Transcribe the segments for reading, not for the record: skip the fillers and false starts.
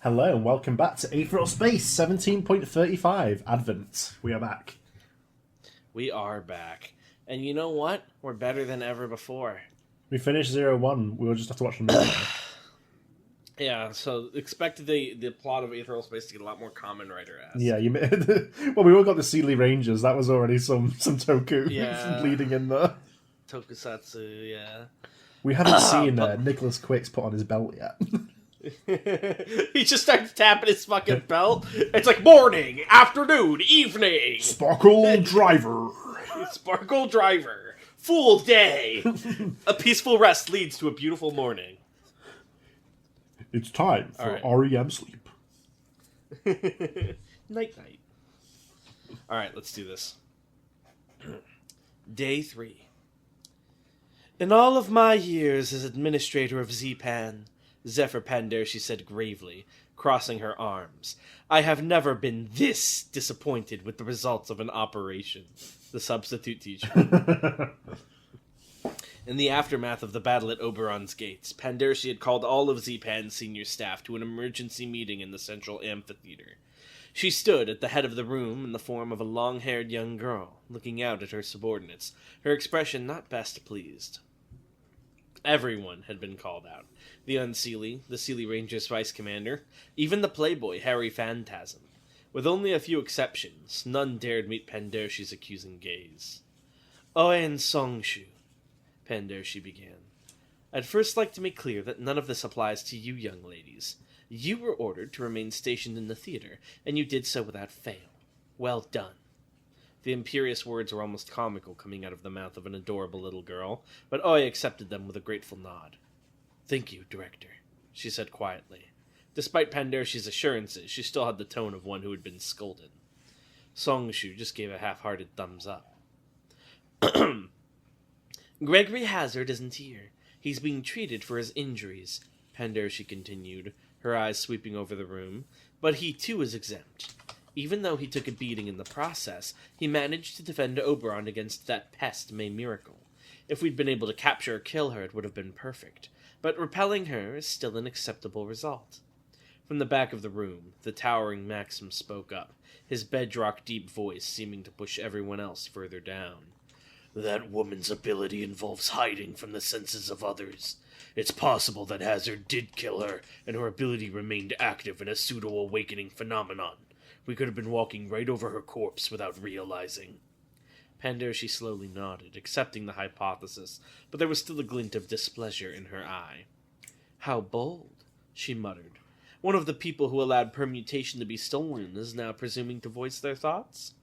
Hello and welcome back to Aetheral Space 17.35 Advent. We are back. We are back. And you know what? We're better than ever before. We finished 0-1. We'll just have to watch the movie now. Yeah, so expect the plot of Aetheral Space to get a lot more common writer ass. Yeah, well, we all got the Sealy Rangers. That was already some Toku bleeding in there. Tokusatsu, yeah. We haven't seen Nicholas Quicks put on his belt yet. He just starts tapping his fucking belt. It's like morning, afternoon, evening. Sparkle Driver. Sparkle Driver. Full day. A peaceful rest leads to a beautiful morning. It's time for REM sleep. Night. Alright, let's do this. Day 3. In all of my years as administrator of Z-Pan, Zephyr Pandershi said gravely, crossing her arms, I have never been this disappointed with the results of an operation. The substitute teacher. In the aftermath of the battle at Oberon's gates, Pandershi had called all of Z-Pan's senior staff to an emergency meeting in the central amphitheater. She stood at the head of the room in the form of a long-haired young girl, looking out at her subordinates, her expression not best pleased. Everyone had been called out. The Unseelie, the Sealy Rangers vice commander, even the playboy Harry Phantasm. With only a few exceptions, none dared meet Pandershi's accusing gaze. Oen Songshu, Pandershi began. I'd first like to make clear that none of this applies to you young ladies. You were ordered to remain stationed in the theater, and you did so without fail. Well done. The imperious words were almost comical coming out of the mouth of an adorable little girl, but Oi accepted them with a grateful nod. Thank you, Director, she said quietly. Despite Pandershi's assurances, she still had the tone of one who had been scolded. Songshu just gave a half-hearted thumbs up. Gregory Hazard isn't here. He's being treated for his injuries, Pandershi continued, her eyes sweeping over the room, but he too is exempt. Even though he took a beating in the process, he managed to defend Oberon against that pest May Miracle. If we'd been able to capture or kill her, it would have been perfect. But repelling her is still an acceptable result. From the back of the room, the towering Maxim spoke up, his bedrock-deep voice seeming to push everyone else further down. That woman's ability involves hiding from the senses of others. It's possible that Hazard did kill her, and her ability remained active in a pseudo-awakening phenomenon. We could have been walking right over her corpse without realizing. Pandershi slowly nodded, accepting the hypothesis, but there was still a glint of displeasure in her eye. How bold, she muttered. One of the people who allowed permutation to be stolen is now presuming to voice their thoughts?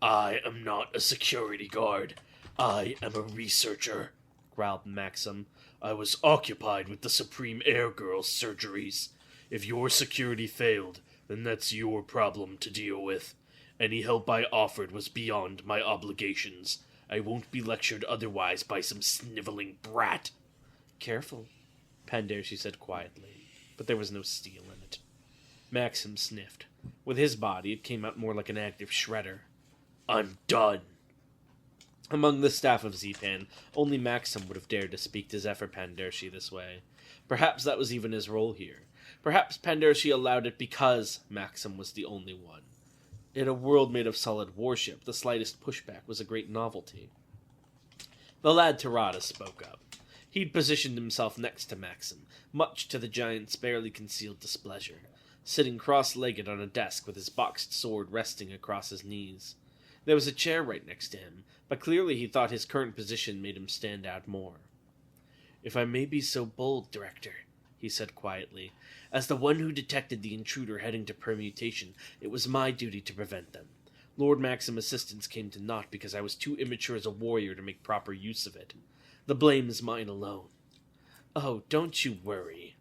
I am not a security guard. I am a researcher, growled Maxim. I was occupied with the Supreme Air Girl's surgeries. If your security failed, then that's your problem to deal with. Any help I offered was beyond my obligations. I won't be lectured otherwise by some sniveling brat. Careful, Pandershi said quietly, but there was no steel in it. Maxim sniffed. With his body, it came out more like an active shredder. I'm done. Among the staff of Z-Pan, only Maxim would have dared to speak to Zephyr Pandershi this way. Perhaps that was even his role here. Perhaps Pandershi allowed it because Maxim was the only one. In a world made of solid warship, the slightest pushback was a great novelty. The lad Tirada spoke up. He'd positioned himself next to Maxim, much to the giant's barely concealed displeasure, sitting cross-legged on a desk with his boxed sword resting across his knees. There was a chair right next to him, but clearly he thought his current position made him stand out more. If I may be so bold, Director, he said quietly, as the one who detected the intruder heading to permutation, it was my duty to prevent them. Lord Maxim's assistance came to naught because I was too immature as a warrior to make proper use of it. The blame is mine alone. Oh, don't you worry,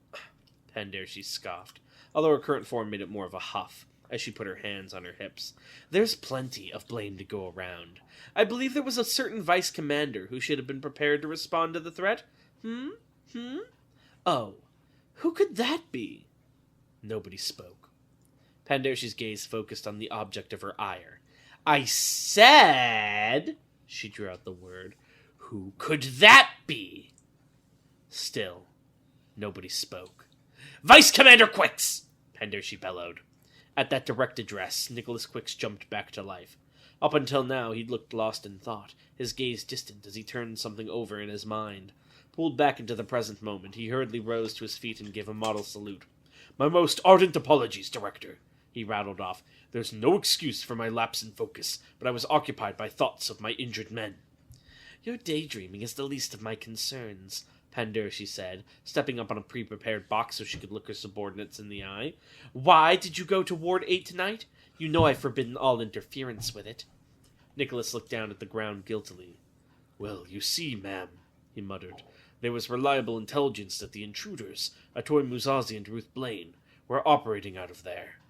Pandershi scoffed, although her current form made it more of a huff, as she put her hands on her hips. There's plenty of blame to go around. I believe there was a certain vice commander who should have been prepared to respond to the threat. Oh, who could that be? Nobody spoke. Pandershi's gaze focused on the object of her ire. I said, she drew out the word, who could that be? Still, nobody spoke. Vice Commander Quicks! Pandershi bellowed. At that direct address, Nicholas Quicks jumped back to life. Up until now, he'd looked lost in thought, his gaze distant as he turned something over in his mind. Pulled back into the present moment, he hurriedly rose to his feet and gave a model salute. "My most ardent apologies, Director," he rattled off. "There's no excuse for my lapse in focus, but I was occupied by thoughts of my injured men." "Your daydreaming is the least of my concerns," Pandershi said, stepping up on a pre-prepared box so she could look her subordinates in the eye. "Why did you go to Ward 8 tonight? You know I've forbidden all interference with it." Nicholas looked down at the ground guiltily. "Well, you see, ma'am," he muttered, "there was reliable intelligence that the intruders, Atoy Musazi and Ruth Blaine, were operating out of there.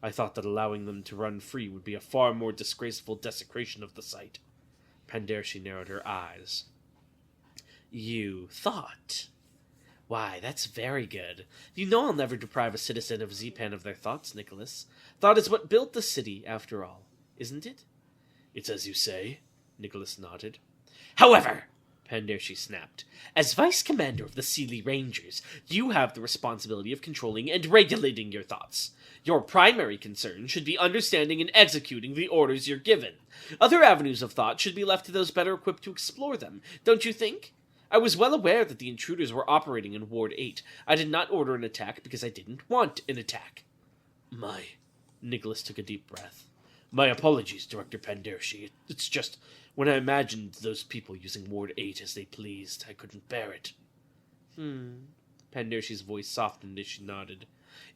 I thought that allowing them to run free would be a far more disgraceful desecration of the site." Pandershi narrowed her eyes. "You thought? Why, that's very good. You know I'll never deprive a citizen of Zipan of their thoughts, Nicholas. Thought is what built the city, after all, isn't it?" "It's as you say," Nicholas nodded. "However," Pandershi snapped, "as Vice Commander of the Sealy Rangers, you have the responsibility of controlling and regulating your thoughts. Your primary concern should be understanding and executing the orders you're given. Other avenues of thought should be left to those better equipped to explore them, don't you think? I was well aware that the intruders were operating in Ward 8. I did not order an attack because I didn't want an attack." Nicholas took a deep breath. "My apologies, Director Pandershi. It's just, when I imagined those people using Ward 8 as they pleased, I couldn't bear it." Pandershi's voice softened as she nodded.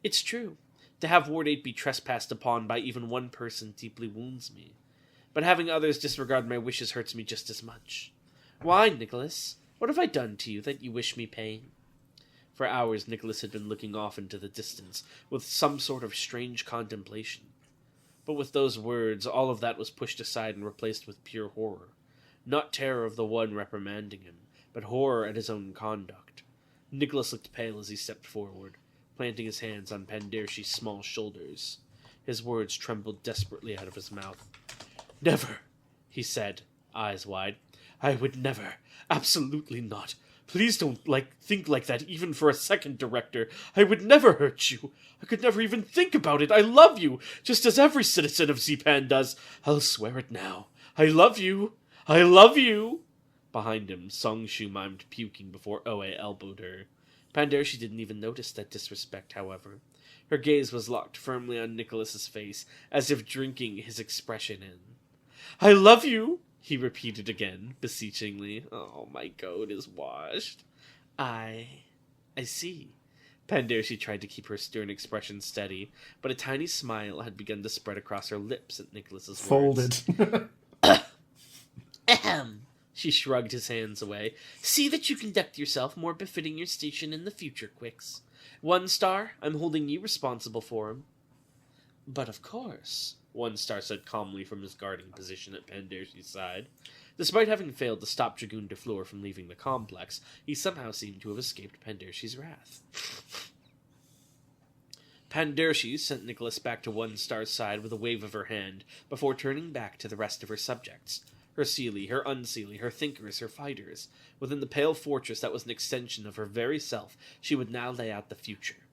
"It's true. To have Ward 8 be trespassed upon by even one person deeply wounds me. But having others disregard my wishes hurts me just as much. Why, Nicholas? What have I done to you that you wish me pain?" For hours Nicholas had been looking off into the distance, with some sort of strange contemplation. But with those words, all of that was pushed aside and replaced with pure horror. Not terror of the one reprimanding him, but horror at his own conduct. Nicholas looked pale as he stepped forward, planting his hands on Pandershi's small shoulders. His words trembled desperately out of his mouth. "Never," he said, eyes wide. "I would never. Absolutely not. Please don't think like that even for a second, Director. I would never hurt you. I could never even think about it. I love you, just as every citizen of Zipan does. I'll swear it now. I love you. I love you." Behind him, Songshu mimed puking before Oe elbowed her. Pandershi didn't even notice that disrespect, however. Her gaze was locked firmly on Nicholas's face, as if drinking his expression in. "I love you," he repeated again, beseechingly. "Oh, my goat is washed." I see." Pandershi tried to keep her stern expression steady, but a tiny smile had begun to spread across her lips at Nicholas's words. Folded. Ahem. She shrugged his hands away. "See that you conduct yourself more befitting your station in the future, Quicks. 1 star, I'm holding you responsible for him." "But of course," 1 star said calmly from his guarding position at Pandershi's side. Despite having failed to stop Dragoon DeFleur from leaving the complex, he somehow seemed to have escaped Pandershi's wrath. Pandershi sent Nicholas back to 1 star's side with a wave of her hand, before turning back to the rest of her subjects. Her Seelie, her Unseelie, her thinkers, her fighters. Within the pale fortress that was an extension of her very self, she would now lay out the future.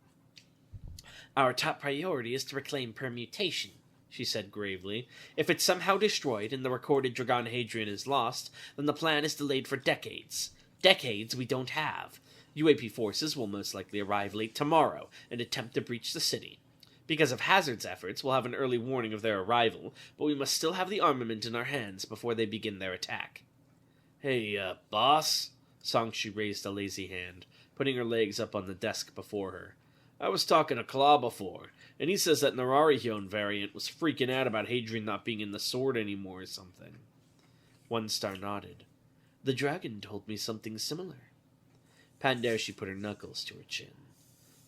"Our top priority is to reclaim Permutation," she said gravely. "If it's somehow destroyed and the recorded Dragon Hadrian is lost, then the plan is delayed for decades. Decades we don't have. UAP forces will most likely arrive late tomorrow and attempt to breach the city. Because of Hazard's efforts, we'll have an early warning of their arrival, but we must still have the armament in our hands before they begin their attack." "Hey, boss?" Songshu raised a lazy hand, putting her legs up on the desk before her. "I was talking to Claw before, and he says that Nararihion variant was freaking out about Hadrian not being in the sword anymore or something." 1 star nodded. "The dragon told me something similar." Pandershi put her knuckles to her chin.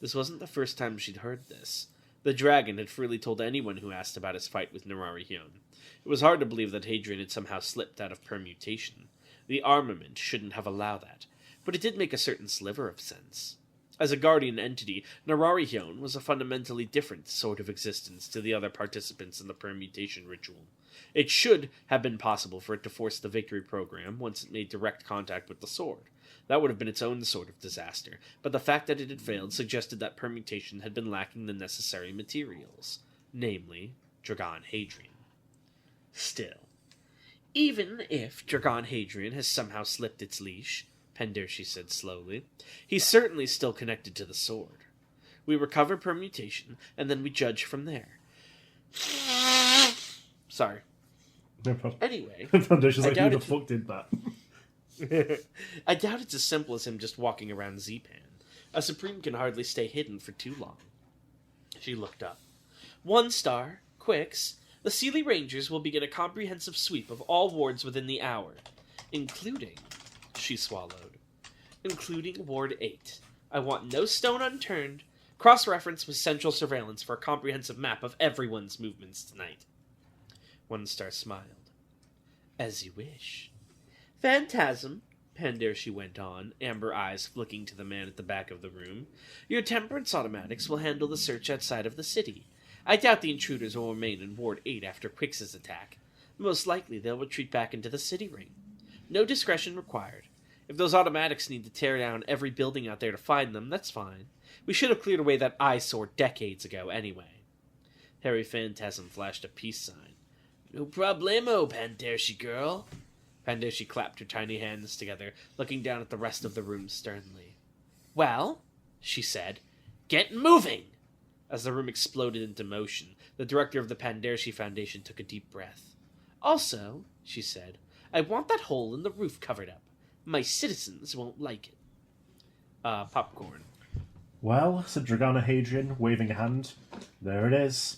This wasn't the first time she'd heard this. The dragon had freely told anyone who asked about his fight with Nararihion. It was hard to believe that Hadrian had somehow slipped out of Permutation. The armament shouldn't have allowed that, but it did make a certain sliver of sense. As a guardian entity, Nararion was a fundamentally different sort of existence to the other participants in the permutation ritual. It should have been possible for it to force the victory program once it made direct contact with the sword. That would have been its own sort of disaster, but the fact that it had failed suggested that permutation had been lacking the necessary materials, namely, Dragon Hadrian. Still, even if Dragon Hadrian has somehow slipped its leash, Pendershi said slowly, he's certainly still connected to the sword. We recover permutation, and then we judge from there. Sorry. No problem. Anyway, Pendershi's like, who the fuck did that? I doubt it's as simple as him just walking around Z-Pan. A Supreme can hardly stay hidden for too long. She looked up. 1 star, Quicks, the Sealy Rangers will begin a comprehensive sweep of all wards within the hour, including, she swallowed, including Ward 8. I want no stone unturned. Cross-reference with central surveillance for a comprehensive map of everyone's movements tonight. 1 star smiled. As you wish. Phantasm, Pendershi went on, amber eyes flicking to the man at the back of the room. Your temperance automatics will handle the search outside of the city. I doubt the intruders will remain in Ward 8 after Quix's attack. Most likely they'll retreat back into the city ring. No discretion required. If those automatics need to tear down every building out there to find them, that's fine. We should have cleared away that eyesore decades ago anyway. Harry Phantasm flashed a peace sign. No problemo, Pendershi girl. Pendershi clapped her tiny hands together, looking down at the rest of the room sternly. Well, she said, get moving! As the room exploded into motion, the director of the Pendershi Foundation took a deep breath. Also, she said, I want that hole in the roof covered up. My citizens won't like it. Popcorn. Well, said Dragana Hadrian, waving a hand. There it is.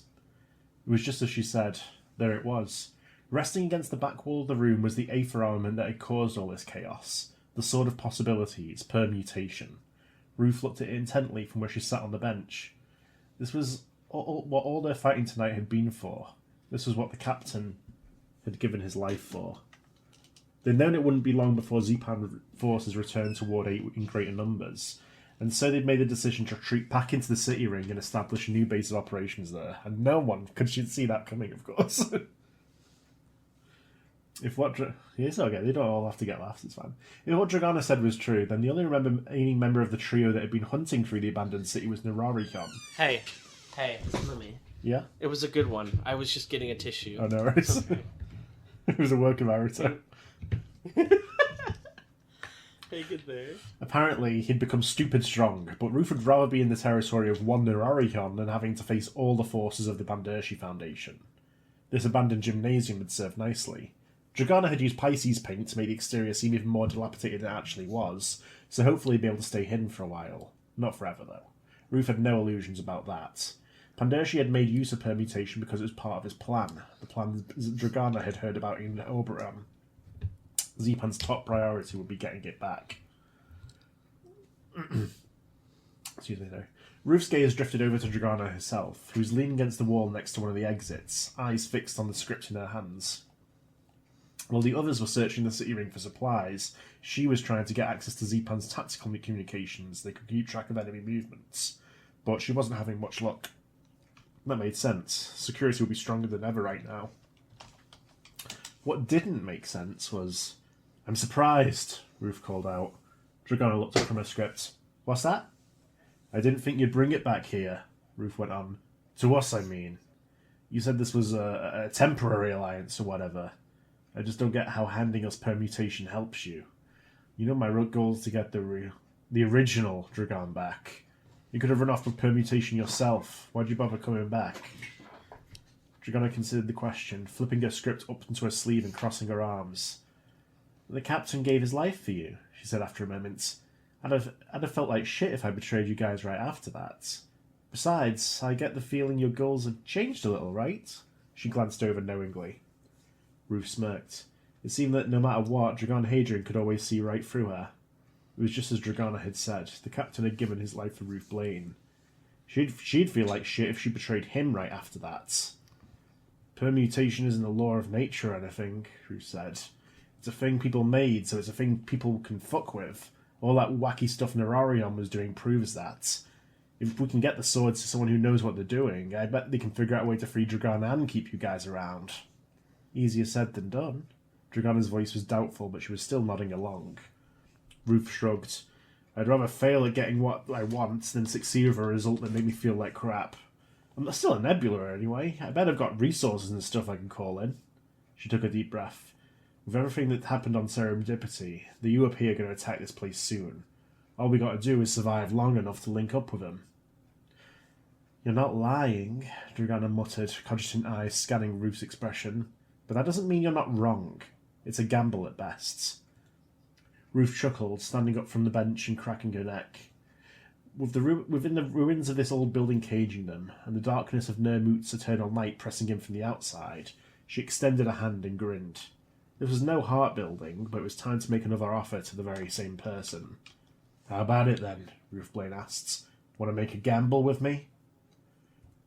It was just as she said. There it was. Resting against the back wall of the room was the Aether armament that had caused all this chaos. The sword of possibilities, permutation. Ruth looked at it intently from where she sat on the bench. This was what all their fighting tonight had been for. This was what the captain had given his life for. They'd known it wouldn't be long before Z-Pan forces returned to Ward 8 in greater numbers, and so they'd made the decision to retreat back into the city ring and establish a new base of operations there, and no one could see that coming, of course. It's okay, they don't all have to get laughs, it's fine. If what Dragana said was true, then the only remaining member of the trio that had been hunting through the abandoned city was Nararion. Hey, let me. Yeah? It was a good one. I was just getting a tissue. Oh, no, it's okay. It was a work of art. Take it there. Apparently, he'd become stupid strong, but Ruth would rather be in the territory of one Nararion than having to face all the forces of the Pendershi Foundation. This abandoned gymnasium would serve nicely. Dragana had used Pisces paint to make the exterior seem even more dilapidated than it actually was, so hopefully he'd be able to stay hidden for a while. Not forever, though. Ruth had no illusions about that. Pendershi had made use of permutation because it was part of his plan, the plan Dragana had heard about in Oberon. Z-Pan's top priority would be getting it back. Excuse me, though. Ruth's gaze drifted over to Dragana herself, who was leaning against the wall next to one of the exits, eyes fixed on the script in her hands. While the others were searching the city ring for supplies, she was trying to get access to Z-Pan's tactical communications so they could keep track of enemy movements. But she wasn't having much luck. That made sense. Security would be stronger than ever right now. What didn't make sense was... I'm surprised, Ruth called out. Dragana looked up from her script. What's that? I didn't think you'd bring it back here, Ruth went on. To us, I mean. You said this was a temporary alliance or whatever. I just don't get how handing us permutation helps you. You know my goal is to get the original Dragon back. You could have run off with permutation yourself. Why'd you bother coming back? Dragana considered the question, flipping her script up into her sleeve and crossing her arms. The captain gave his life for you, she said after a moment. I'd have felt like shit if I betrayed you guys right after that. Besides, I get the feeling your goals have changed a little, right? She glanced over knowingly. Ruth smirked. It seemed that no matter what, Dragon Hadrian could always see right through her. It was just as Dragana had said. The captain had given his life for Ruth Blaine. She'd feel like shit if she betrayed him right after that. Permutation isn't a law of nature or anything, Ruth said. It's a thing people made, so it's a thing people can fuck with. All that wacky stuff Nerarion was doing proves that. If we can get the swords to someone who knows what they're doing, I bet they can figure out a way to free Dragana and keep you guys around. Easier said than done. Dragana's voice was doubtful, but she was still nodding along. Ruth shrugged. I'd rather fail at getting what I want than succeed with a result that made me feel like crap. I'm still a nebula anyway. I bet I've got resources and stuff I can call in. She took a deep breath. With everything that happened on Serendipity, the UOP are going to attack this place soon. All we got to do is survive long enough to link up with them. You're not lying, Dragana muttered, conscious eyes scanning Ruth's expression. But that doesn't mean you're not wrong. It's a gamble at best. Ruth chuckled, standing up from the bench and cracking her neck. Within the ruins of this old building caging them, and the darkness of Nermut's eternal night pressing in from the outside, she extended a hand and grinned. This was no heart-building, but it was time to make another offer to the very same person. How about it, then? Ruth Blaine asked. Want to make a gamble with me?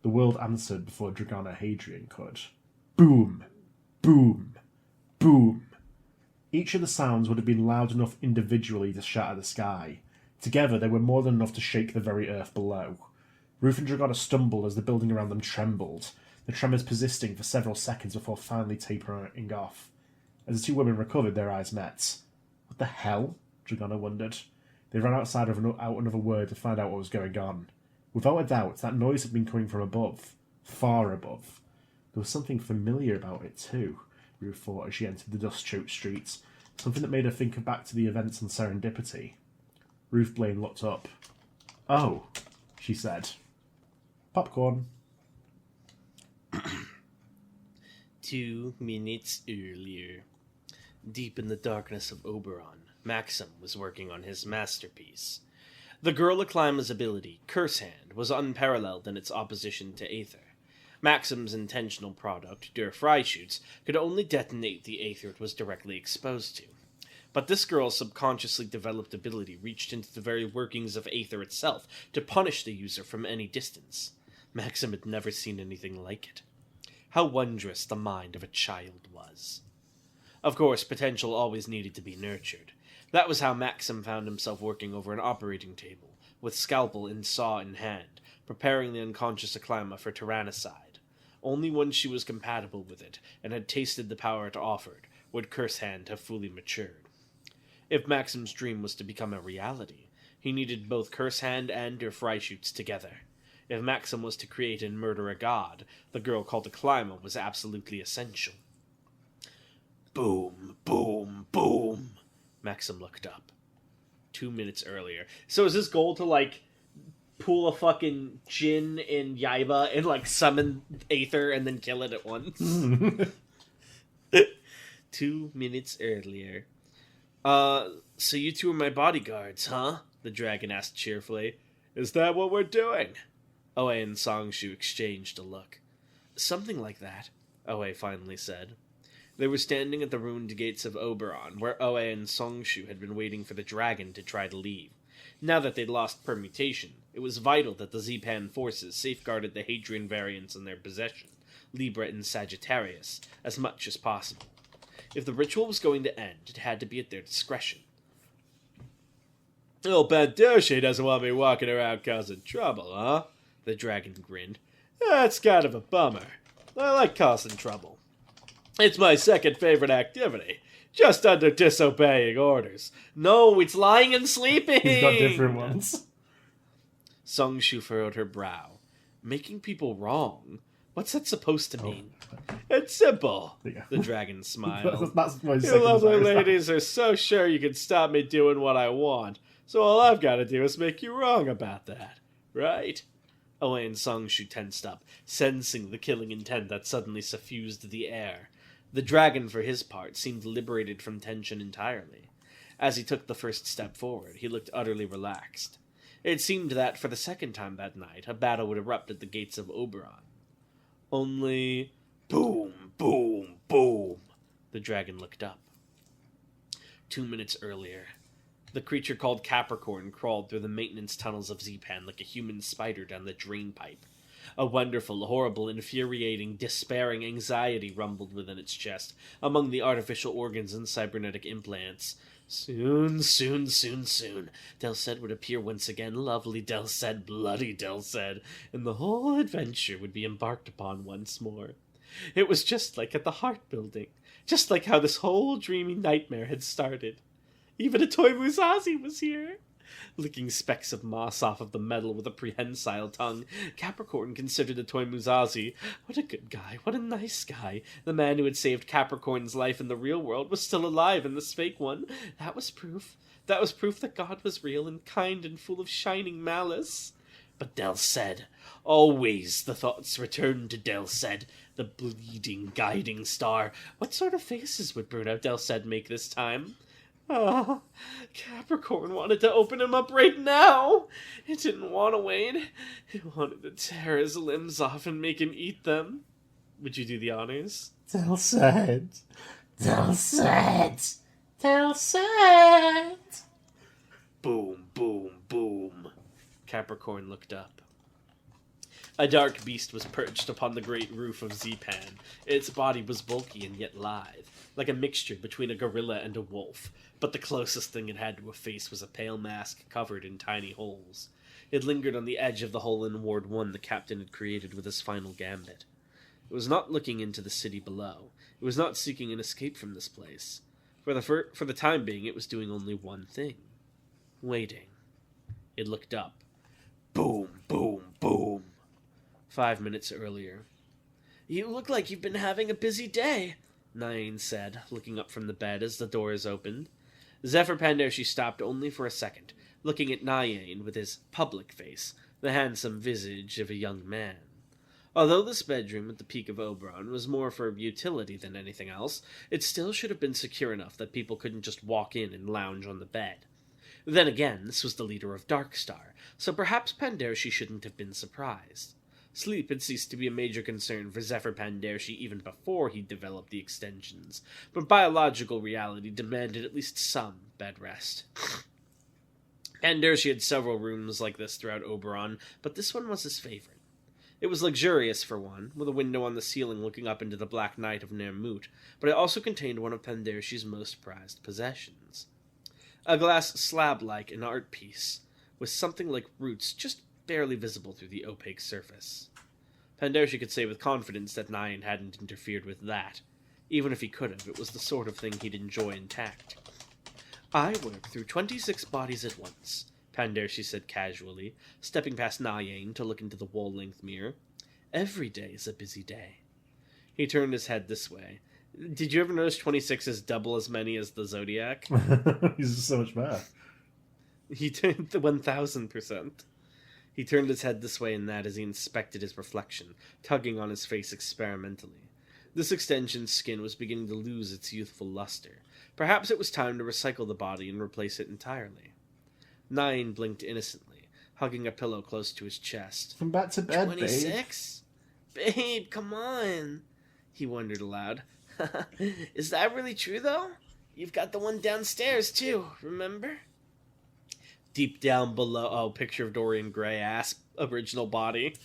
The world answered before Dragana Hadrian could. Boom! Boom! Boom! Each of the sounds would have been loud enough individually to shatter the sky. Together, they were more than enough to shake the very earth below. Ruth and Dragana stumbled as the building around them trembled, the tremors persisting for several seconds before finally tapering off. As the two women recovered, their eyes met. What the hell? Dragana wondered. They ran out another word to find out what was going on. Without a doubt, that noise had been coming from above. Far above. There was something familiar about it, too, Ruth thought as she entered the dust-choked streets. Something that made her think back to the events on Serendipity. Ruth Blaine looked up. Oh, she said. Popcorn. 2 minutes earlier. Deep in the darkness of Oberon, Maxim was working on his masterpiece. The Girl Acclima's ability, Curse Hand, was unparalleled in its opposition to Aether. Maxim's intentional product, Der Freischütz, could only detonate the Aether it was directly exposed to. But this girl's subconsciously developed ability reached into the very workings of Aether itself to punish the user from any distance. Maxim had never seen anything like it. How wondrous the mind of a child was. Of course, potential always needed to be nurtured. That was how Maxim found himself working over an operating table, with scalpel and saw in hand, preparing the unconscious Acclima for tyrannicide. Only once she was compatible with it, and had tasted the power it offered, would Curse Hand have fully matured. If Maxim's dream was to become a reality, he needed both Curse Hand and Der Freischütz together. If Maxim was to create and murder a god, the girl called Acclima was absolutely essential. Boom, boom, boom. Maxim looked up. 2 minutes earlier. So is his goal to, pull a fucking Jin in Yaiba and, summon Aether and then kill it at once? 2 minutes earlier. So you two are my bodyguards, huh? The dragon asked cheerfully. Is that what we're doing? Oe and Songshu exchanged a look. Something like that, Oe finally said. They were standing at the ruined gates of Oberon, where Oe and Songshu had been waiting for the dragon to try to leave. Now that they'd lost permutation, it was vital that the Zipan forces safeguarded the Hadrian variants in their possession, Libra and Sagittarius, as much as possible. If the ritual was going to end, it had to be at their discretion. Little Pandoshi doesn't want me walking around causing trouble, huh? The dragon grinned. That's kind of a bummer. I like causing trouble. It's my second favorite activity. Just under disobeying orders. No, it's lying and sleeping! He's got different ones. Songshu furrowed her brow. Making people wrong? What's that supposed to mean? It's simple, the dragon smiled. That's my You lovely ladies are so sure you can stop me doing what I want, so all I've got to do is make you wrong about that, right? Oe and Songshu tensed up, sensing the killing intent that suddenly suffused the air. The dragon, for his part, seemed liberated from tension entirely. As he took the first step forward, he looked utterly relaxed. It seemed that, for the second time that night, a battle would erupt at the gates of Oberon. Only... boom, boom, boom. The dragon looked up. 2 minutes earlier, the creature called Capricorn crawled through the maintenance tunnels of Zipan like a human spider down the drain pipe. A wonderful, horrible, infuriating, despairing anxiety rumbled within its chest, among the artificial organs and cybernetic implants. Soon, soon, soon, soon, Delsed would appear once again, lovely Delsed, bloody Delsed, and the whole adventure would be embarked upon once more. It was just like at the Heart Building, just like how this whole dreamy nightmare had started. Even a toy Musashi was here. Licking specks of moss off of the metal with a prehensile tongue, Capricorn considered the toy Musashi. What a good guy, what a nice guy. The man who had saved Capricorn's life in the real world was still alive in this fake one. That was proof. That was proof that God was real and kind and full of shining malice. But Delsed, always the thoughts returned to Delsed, the bleeding, guiding star. What sort of faces would Burnout Delsed make this time? Ah, Capricorn wanted to open him up right now. It didn't want to wait. It wanted to tear his limbs off and make him eat them. Would you do the honors? Delsed. Delsed. Delsed. Boom, boom, boom. Capricorn looked up. A dark beast was perched upon the great roof of Zepan. Its body was bulky and yet lithe, like a mixture between a gorilla and a wolf, but the closest thing it had to a face was a pale mask covered in tiny holes. It lingered on the edge of the hole in Ward 1 the captain had created with his final gambit. It was not looking into the city below. It was not seeking an escape from this place. For the time being, it was doing only one thing. Waiting. It looked up. Boom, boom, boom. 5 minutes earlier. You look like you've been having a busy day, Nyan said, looking up from the bed as the doors opened. Zephyr Pandoshi stopped only for a second, looking at Nyan with his public face, the handsome visage of a young man. Although this bedroom at the peak of Oberon was more for utility than anything else, it still should have been secure enough that people couldn't just walk in and lounge on the bed. Then again, this was the leader of Darkstar, so perhaps Pandoshi shouldn't have been surprised. Sleep had ceased to be a major concern for Zephyr Pandoshi even before he developed the extensions, but biological reality demanded at least some bed rest. Pandoshi had several rooms like this throughout Oberon, but this one was his favorite. It was luxurious for one, with a window on the ceiling looking up into the black night of Nermut, but it also contained one of Pandoshi's most prized possessions. A glass slab like an art piece, with something like roots just barely visible through the opaque surface. Pandoshi could say with confidence that Nyan hadn't interfered with that. Even if he could have, it was the sort of thing he'd enjoy intact. I work through 26 bodies at once, Pandoshi said casually, stepping past Nyan to look into the wall-length mirror. Every day is a busy day. He turned his head this way. Did you ever notice 26 is double as many as the Zodiac? He's so much better. He turned the 1000%. He turned his head this way and that as he inspected his reflection, tugging on his face experimentally. This extension's skin was beginning to lose its youthful luster. Perhaps it was time to recycle the body and replace it entirely. Nyan blinked innocently, hugging a pillow close to his chest. Come back to bed, 26? Babe, come on, he wondered aloud. Is that really true, though? You've got the one downstairs, too, remember? Deep down below... picture of Dorian Gray ass, original body.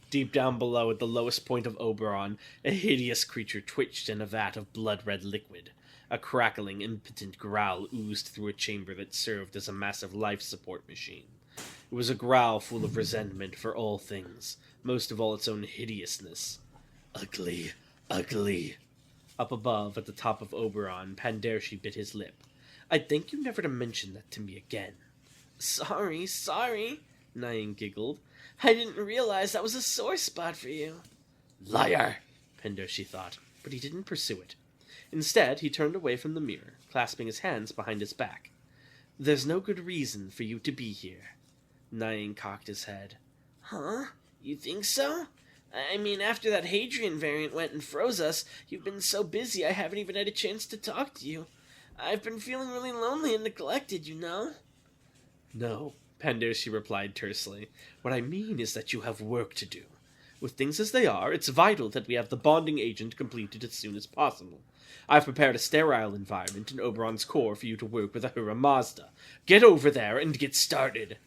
Deep down below, at the lowest point of Oberon, a hideous creature twitched in a vat of blood-red liquid. A crackling, impotent growl oozed through a chamber that served as a massive life support machine. It was a growl full of resentment for all things, most of all its own hideousness. Ugly, ugly. Up above, at the top of Oberon, Pandoshi bit his lip. I'd thank you never to mention that to me again. Sorry, Nyan giggled. I didn't realize that was a sore spot for you. Liar, Pandoshi thought, but he didn't pursue it. Instead, he turned away from the mirror, clasping his hands behind his back. There's no good reason for you to be here. Nyan cocked his head. Huh? You think so? I mean, after that Hadrian variant went and froze us, you've been so busy I haven't even had a chance to talk to you. I've been feeling really lonely and neglected, you know? No, Pandoshi replied tersely. What I mean is that you have work to do. With things as they are, it's vital that we have the bonding agent completed as soon as possible. I've prepared a sterile environment in Oberon's core for you to work with Ahura Mazda. Get over there and get started.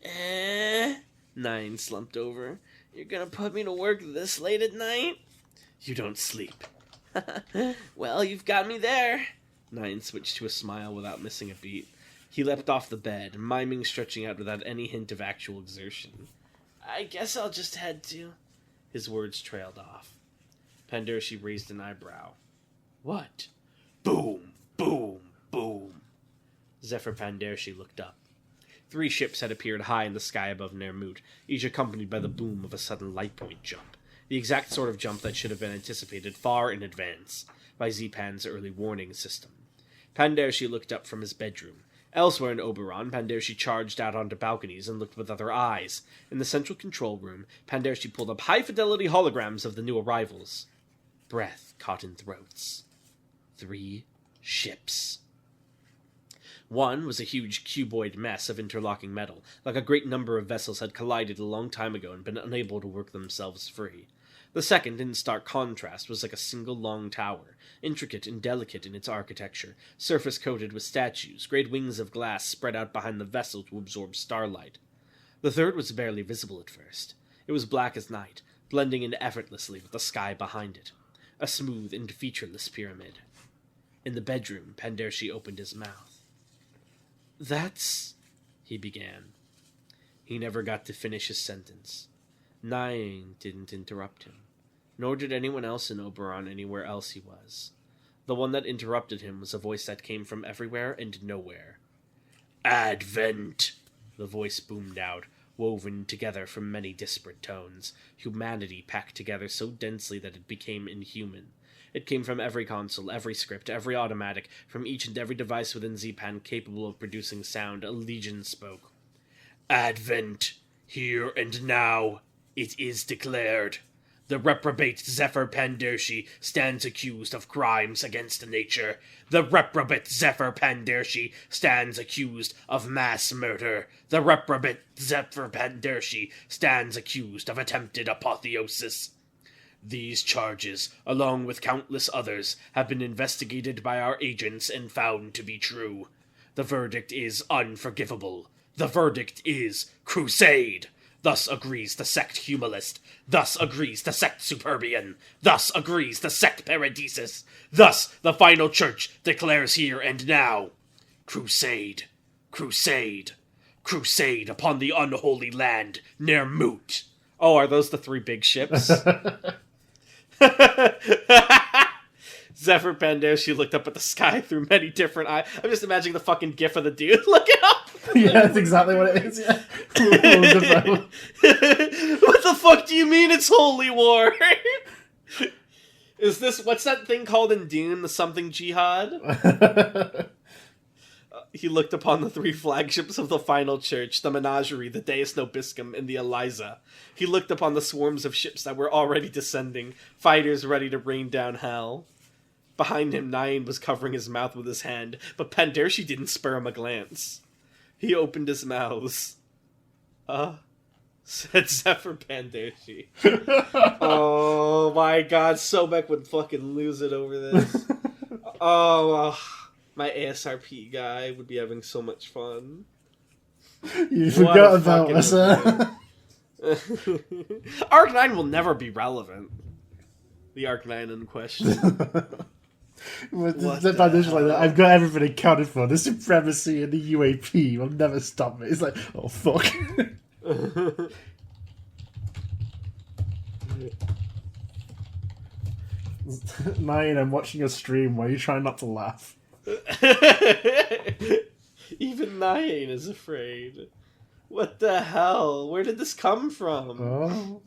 Nyan slumped over. You're gonna put me to work this late at night? You don't sleep. Well, you've got me there. Nine switched to a smile without missing a beat. He leapt off the bed, miming stretching out without any hint of actual exertion. I guess I'll just head to... His words trailed off. Pandershi raised an eyebrow. What? Boom, boom, boom. Zephyr Pandershi looked up. 3 ships had appeared high in the sky above Nermut, each accompanied by the boom of a sudden light point jump. The exact sort of jump that should have been anticipated far in advance by Zepan's early warning system. Pandershi looked up from his bedroom. Elsewhere in Oberon, Pandershi charged out onto balconies and looked with other eyes. In the central control room, Pandershi pulled up high-fidelity holograms of the new arrivals. Breath caught in throats. 3 ships. One was a huge cuboid mess of interlocking metal, like a great number of vessels had collided a long time ago and been unable to work themselves free. The second, in stark contrast, was like a single long tower, intricate and delicate in its architecture, surface-coated with statues, great wings of glass spread out behind the vessel to absorb starlight. The third was barely visible at first. It was black as night, blending in effortlessly with the sky behind it. A smooth and featureless pyramid. In the bedroom, Pandershi opened his mouth. That's... he began. He never got to finish his sentence. Nine didn't interrupt him, nor did anyone else in Oberon anywhere else he was. The one that interrupted him was a voice that came from everywhere and nowhere. Advent! The voice boomed out, woven together from many disparate tones, humanity packed together so densely that it became inhuman. It came from every console, every script, every automatic, from each and every device within Zepan capable of producing sound. A legion spoke. Advent! Here and now! It is declared. The reprobate Zephyr Pandershi stands accused of crimes against nature. The reprobate Zephyr Pandershi stands accused of mass murder. The reprobate Zephyr Pandershi stands accused of attempted apotheosis. These charges, along with countless others, have been investigated by our agents and found to be true. The verdict is unforgivable. The verdict is crusade. Thus agrees the sect Humanist. Thus agrees the sect Superbian. Thus agrees the sect Paradisus. Thus the final church declares here and now. Crusade. Crusade. Crusade upon the unholy land, Nermut. Oh, are those the 3 big ships? Zephyr Pandershi looked up at the sky through many different eyes. I'm just imagining the fucking gif of the dude looking up. Yeah, that's exactly what it is, yeah. What the fuck do you mean it's holy war? Is this, what's that thing called in Dune, the something jihad? He looked upon the 3 flagships of the final church, the Menagerie, the Deus Nobiscum, and the Eliza. He looked upon the swarms of ships that were already descending, fighters ready to rain down hell. Behind him, Nyan was covering his mouth with his hand, but Pandershi didn't spare him a glance. He opened his mouth. Said Zephyr Pandershi. Oh my god, Sobek would fucking lose it over this. My ASRP guy would be having so much fun. You forgot about us, Arc 9 will never be relevant. The Arc 9 in question. Like that. I've got everything accounted for. The supremacy and the UAP will never stop me. It's like, oh fuck. Nyan, I'm watching a stream where you try not to laugh. Even Nyan is afraid. What the hell? Where did this come from? Oh.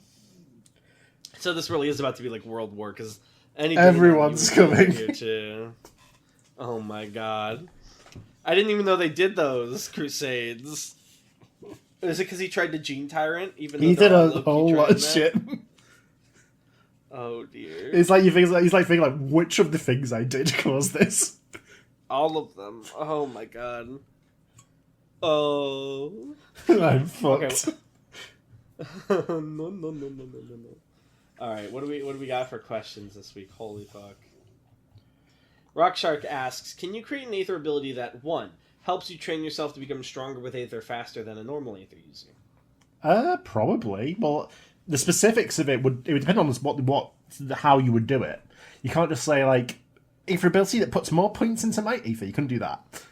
So this really is about to be like World War, because everyone's coming here too. Oh my god. I didn't even know they did those crusades. Is it because he tried to Gene Tyrant? Even he did a whole lot of shit. Oh dear. It's like he's like thinking like, which of the things I did caused this? All of them. Oh my god. Oh. I'm fucked. Okay. No. Alright, what do we got for questions this week? Holy fuck. Rockshark asks, can you create an Aether ability that, 1, helps you train yourself to become stronger with Aether faster than a normal Aether user? Probably. Well, the specifics of it would depend on how you would do it. You can't just say like, Aether ability that puts more points into my Aether. You couldn't do that.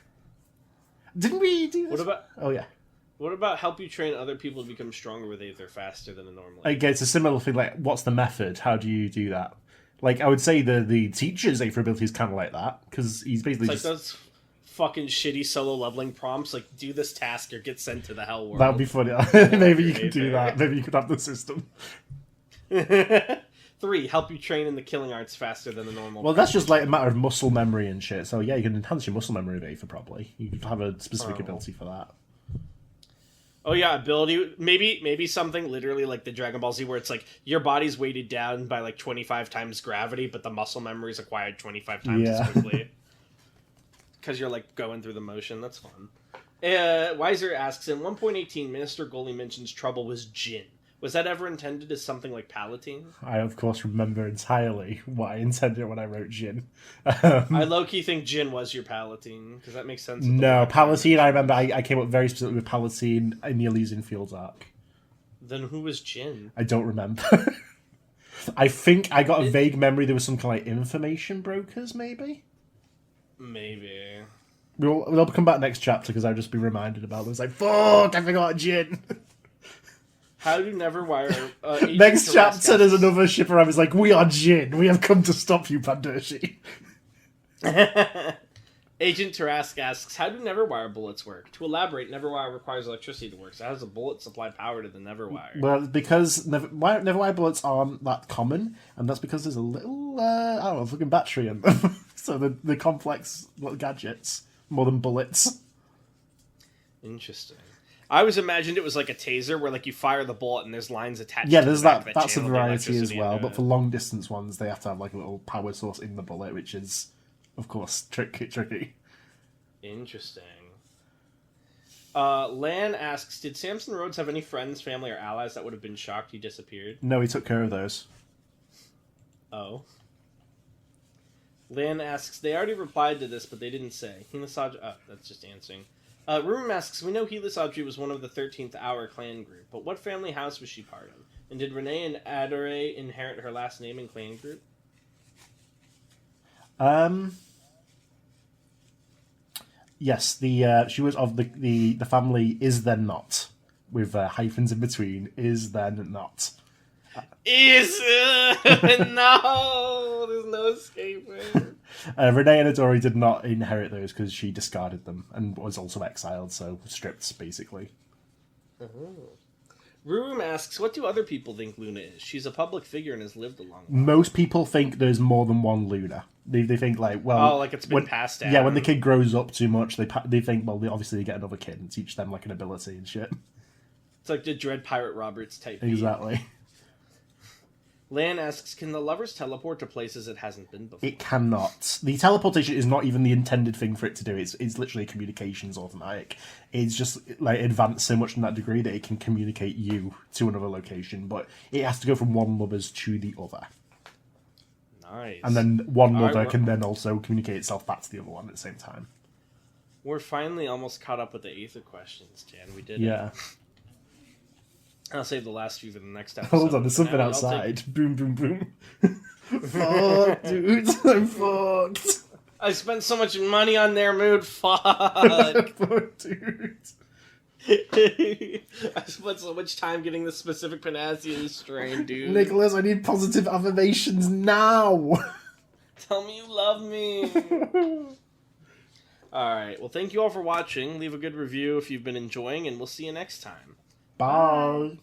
Didn't we do this? What about? Oh, yeah. What about help you train other people to become stronger with Aether faster than a normal? Okay, it's a similar thing. Like, what's the method? How do you do that? Like, I would say the teacher's Aether ability is kind of like that because he's basically it's like those fucking shitty solo leveling prompts. Like, do this task or get sent to the hell world. That would be funny. Maybe you could do that. Maybe you could have the system. 3, help you train in the killing arts faster than the normal. Well, that's just like a matter of muscle memory and shit. So yeah, you can enhance your muscle memory with Aether probably. You could have a specific ability for that. Oh yeah, ability. Maybe something literally like the Dragon Ball Z, where it's like your body's weighted down by like 25 times gravity, but the muscle memory is acquired 25 times as quickly. Because you're like going through the motion. That's fun. Weiser asks, in 1.18, Minister Goalie mentions trouble was Jin. Was that ever intended as something like Palatine? I, of course, remember entirely what I intended when I wrote Jin. I low-key think Jin was your Palatine, because that makes sense. No, Palatine, I remember I came up very specifically with Palatine in the Elysian Fields arc. Then who was Jin? I don't remember. I think I got a vague memory there was some kind of like information brokers, maybe? Maybe. We'll come back next chapter, because I've just been reminded about this. Like, fuck, I forgot Jin! How do Neverwire... Next chapter, there's another shipper who's like, we are Jin. We have come to stop you, Pandershi. Agent Tarask asks, how do Neverwire bullets work? To elaborate, Neverwire requires electricity to work, so how does a bullet supply power to the Neverwire? Well, because Neverwire bullets aren't that common, and that's because there's a little, I don't know, fucking battery in them. So the complex little gadgets, more than bullets. Interesting. I always imagined it was like a taser where like you fire the bullet and there's lines attached. Yeah, to there's the back that. That's a channel variety as well. But it. for long distance ones, they have to have like a little power source in the bullet, which is, of course, tricky. Interesting. Lan asks, did Samson Rhodes have any friends, family, or allies that would have been shocked he disappeared? No, he took care of those. Oh. Lan asks, they already replied to this, but they didn't say. Hilasaj... Oh, that's just answering. Rurum asks, we know Hilasajri was one of the 13th Hour clan group, but what family house was she part of? And did Renee and Adore inherit her last name and clan group? Yes, she was of the family is then not, with hyphens in between, is then not. Is no, there's no escaping. Renee and Adore did not inherit those because she discarded them and was also exiled, so stripped basically. Rurum asks, what do other people think Luna is? She's a public figure and has lived a long life. Most people think there's more than one Luna. They think like, well, like it's been passed down. Yeah, when the kid grows up too much, they think, well, obviously they get another kid and teach them like an ability and shit. It's like the Dread Pirate Roberts type. Exactly. Lan asks, can the lovers teleport to places it hasn't been before? It cannot. The teleportation is not even the intended thing for it to do. It's literally communications automatic. It's just like advanced so much in that degree that it can communicate you to another location, but it has to go from one lovers to the other. Nice. And then one lover can then also communicate itself back to the other one at the same time. We're finally almost caught up with the Aether questions, Jan. We did it. I'll save the last few for the next episode. Hold on, there's something outside. Boom, boom, boom. Fuck, dude. I'm fucked. I spent so much money on their mood. Fuck. Fuck, dude. I spent so much time getting the specific Panasian strain, dude. Nicholas, I need positive affirmations now. Tell me you love me. Alright, well, thank you all for watching. Leave a good review if you've been enjoying, and we'll see you next time. Bye.